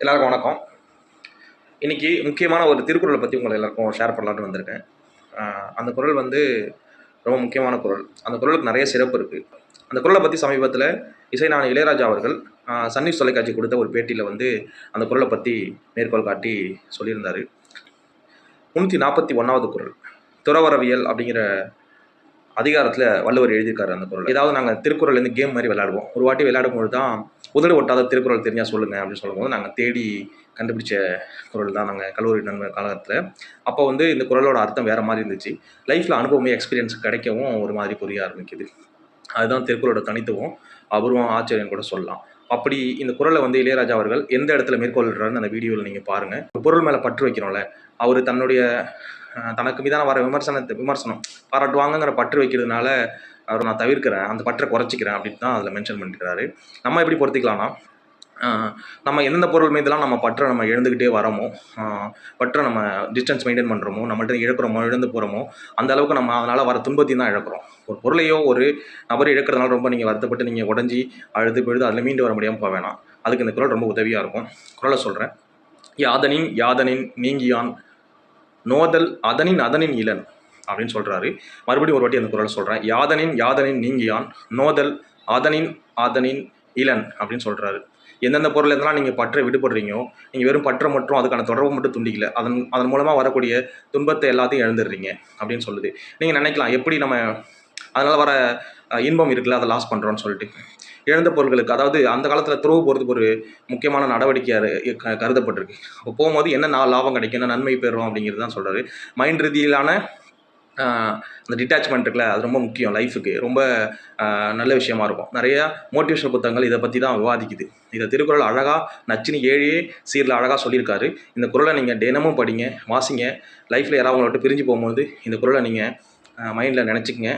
எல்லாருக்கும் வணக்கம். இன்றைக்கி முக்கியமான ஒரு திருக்குறளை பற்றி உங்களை எல்லாருக்கும் ஷேர் பண்ணலான்னு வந்திருக்கேன். அந்த குறள் வந்து ரொம்ப முக்கியமான குறள். அந்த குறளுக்கு நிறைய சிறப்பு இருக்குது. அந்த குறளை பற்றி சமீபத்தில் இசைஞானி இளையராஜா அவர்கள் சன் நியூஸ் தொலைக்காட்சி கொடுத்த ஒரு பேட்டியில் வந்து அந்த குறளை பற்றி மேற்கோள் காட்டி சொல்லியிருந்தார். 341வது குறள் துறவரவியல் அப்படிங்கிற அதிகாரத்தில் வள்ளுவர் எழுதியிருக்காரு அந்த குறள். ஏதாவது நாங்கள் திருக்குறள்லேருந்து கேம் மாதிரி விளையாடுவோம். ஒரு வாட்டி விளையாடும்போது தான் உதடு ஒட்டாத திருக்குறள் தெரிஞ்சால் சொல்லுங்கள் அப்படின்னு சொல்லும்போது நாங்கள் தேடி கண்டுபிடிச்ச குறள் தான் நாங்கள் கல்லூரி நண்பர் காலத்தில். அப்போ வந்து இந்த குறளோட அர்த்தம் வேறு மாதிரி இருந்துச்சு. லைஃப்பில் அனுபவமே எக்ஸ்பீரியன்ஸ் கிடைக்கவும் ஒரு மாதிரி புரிய ஆரம்பிக்குது. அதுதான் திருக்குறளோட தனித்துவம், அபூர்வம், ஆச்சரியம் கூட சொல்லலாம். அப்படி இந்த குறளை வந்து இளையராஜா அவர்கள் எந்த இடத்துல மேற்கொள்கிறாருன்னு அந்த வீடியோவில் நீங்கள் பாருங்கள். ஒரு பொருள் மேலே பற்று வைக்கிறோம்ல, அவர் தன்னுடைய தனக்கு மீதான வர விமர்சனம் பாராட்டுவாங்கங்கிற பற்று வைக்கிறதுனால அவர் நான் தவிர்க்கிறேன், அந்த பற்றை குறைச்சிக்கிறேன் அப்படின்னு தான் அதில் மென்ஷன் பண்ணிக்கிறாரு. நம்ம எப்படி பொறுத்திக்கலாம்னா, நம்ம எந்தெந்த பொருள் மீதெல்லாம் நம்ம பற்றை நம்ம எழுந்துக்கிட்டே வரோமோ, பற்றை நம்ம டிஸ்டன்ஸ் மெயின்டைன் பண்ணுறோமோ, நம்மள்ட்ட இழக்கிறோமோ, இழந்து போகிறோமோ, அந்த அளவுக்கு நம்ம அதனால் வர துன்பத்தையும் தான் இழக்கிறோம். ஒரு பொருளையோ ஒரு நபரை இழக்கிறதுனால ரொம்ப நீங்கள் வருத்தப்பட்டு நீங்கள் உடஞ்சி அழுது பொழுது அதில் மீண்டு வர முடியாமல் போக வேணாம். அதுக்கு இந்த குறள் ரொம்ப உதவியாக இருக்கும். குறளை சொல்கிறேன். யாதனின் யாதனின் நீங்கியான் நோதல் அதனின் அதனின் இளன் அப்படின்னு சொல்கிறாரு. மறுபடியும் ஒரு வாட்டி அந்த குறளை சொல்கிறேன். யாதனின் யாதனின் நீங்கியான் நோதல் அதனின் அதனின் இளன் அப்படின்னு சொல்கிறாரு. எந்தெந்த பொருள் இருந்தாலும் நீங்கள் பற்றை விடுபடுறீங்களோ, நீங்கள் வெறும் பற்றை மட்டும் அதுக்கான தொடர்பு மட்டும் துண்டிக்கல, அதன் மூலமாக வரக்கூடிய துன்பத்தை எல்லாத்தையும் இழந்துடுறீங்க அப்படின்னு சொல்லுது. நீங்கள் நினைக்கலாம், எப்படி நம்ம அதனால் வர இன்பம் இருக்குல்ல அதை லாஸ் பண்ணுறோன்னு சொல்லிட்டு. இழந்த பொருட்களுக்கு, அதாவது அந்த காலத்தில் துறவு போகிறதுக்கு ஒரு முக்கியமான நடவடிக்கையாக கருதப்பட்டிருக்கு. அப்போ போகும்போது என்ன லாபம் கிடைக்கும், என்ன நன்மை பெறும் அப்படிங்கிறது தான் சொல்கிறாரு. மைண்ட் ரீதியிலான அந்த டிட்டாச்மெண்ட் இருக்குல்ல, அது ரொம்ப முக்கியம் லைஃபுக்கு. ரொம்ப நல்ல விஷயமா இருக்கும். நிறையா மோட்டிவேஷனல் புத்தகங்கள் இதை பற்றி தான் விவாதிக்குது. இதை திருக்குறள் அழகாக நச்சினி 7 சீரில் அழகாக சொல்லியிருக்காரு. இந்த குறளை நீங்கள் தினமும் படிங்க, வாசிங்க. லைஃப்பில் யாராவது உங்களை விட்டு பிரிஞ்சு போகும்போது இந்த குறளை நீங்கள் மைண்டில் நினச்சிக்கங்க.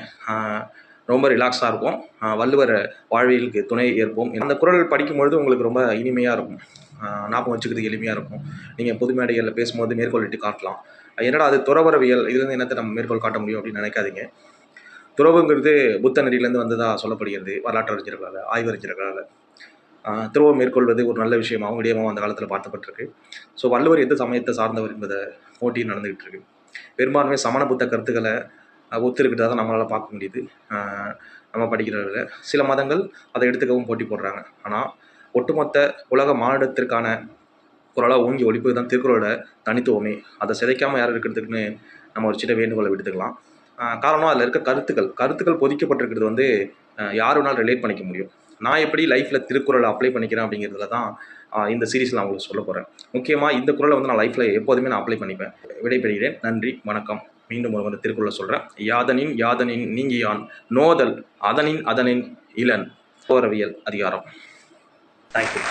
ரொம்ப ரிலாக்ஸாக இருக்கும். வள்ளுவர் வாழ்வியலுக்கு துணை ஏற்போம். அந்த குறள் படிக்கும்பொழுது உங்களுக்கு ரொம்ப இனிமையாக இருக்கும், ஞாபகம் வச்சுக்கிறதுக்கு எளிமையாக இருக்கும். நீங்கள் பொது மேடைகளில் பேசும்போது மேற்கொள்ளிட்டு காட்டலாம். என்னடா அது துறவரவியல், இதுலேருந்து என்னத்தை நம்ம மேற்கோள் காட்ட முடியும் அப்படின்னு நினைக்காதீங்க. துறவுங்கிறது புத்த நெறியிலேருந்து வந்ததாக சொல்லப்படுகிறது வரலாற்று அறிஞர்களால், ஆய்வறிஞர்களால். துறவம் மேற்கொள்வது ஒரு நல்ல விஷயமாகவும் விடயமாகவும் அந்த காலத்தில் பார்க்கப்பட்டிருக்கு. ஸோ வள்ளுவர் எந்த சமயத்தை சார்ந்தவர் என்பதை போட்டி நடந்துகிட்டு இருக்கு. பெரும்பான்மை சமண புத்த கருத்துக்களை ஒத்து இருக்கிறதா தான் நம்மளால் பார்க்க முடியுது. நம்ம படிக்கிறதில்ல சில மதங்கள் அதை எடுத்துக்கவும் போட்டி போடுறாங்க. ஆனால் ஒட்டுமொத்த உலக மானிடத்திற்கான குறளாக ஓங்கி ஒழிப்பது தான் திருக்குறளோட தனித்துவமே. அதை சிதைக்காமல் யாரும் இருக்கிறதுக்குன்னு நம்ம ஒரு சின்ன வேண்டுகோளை விடுத்துக்கலாம். காரணம் அதில் இருக்க கருத்துக்கள் பொதிக்கப்பட்டிருக்கிறது வந்து யார் வேணாலும் ரிலேட் பண்ணிக்க முடியும். நான் எப்படி லைஃப்பில் திருக்குறளை அப்ளை பண்ணிக்கிறேன் அப்படிங்கிறதுல தான் இந்த சீரீஸில் நான் உங்களுக்கு சொல்ல போகிறேன். முக்கியமாக இந்த குறளை வந்து நான் லைஃப்பில் எப்போதுமே நான் அப்ளை பண்ணிப்பேன். விடைபெறுகிறேன். நன்றி, வணக்கம். மீண்டும் ஒரு திருக்குறளை சொல்கிறேன். யாதனின் யாதனின் நீங்கியான் நோதல் அதனின் அதனின் இளன் துறவரவியல் அதிகாரம். தேங்க்யூ.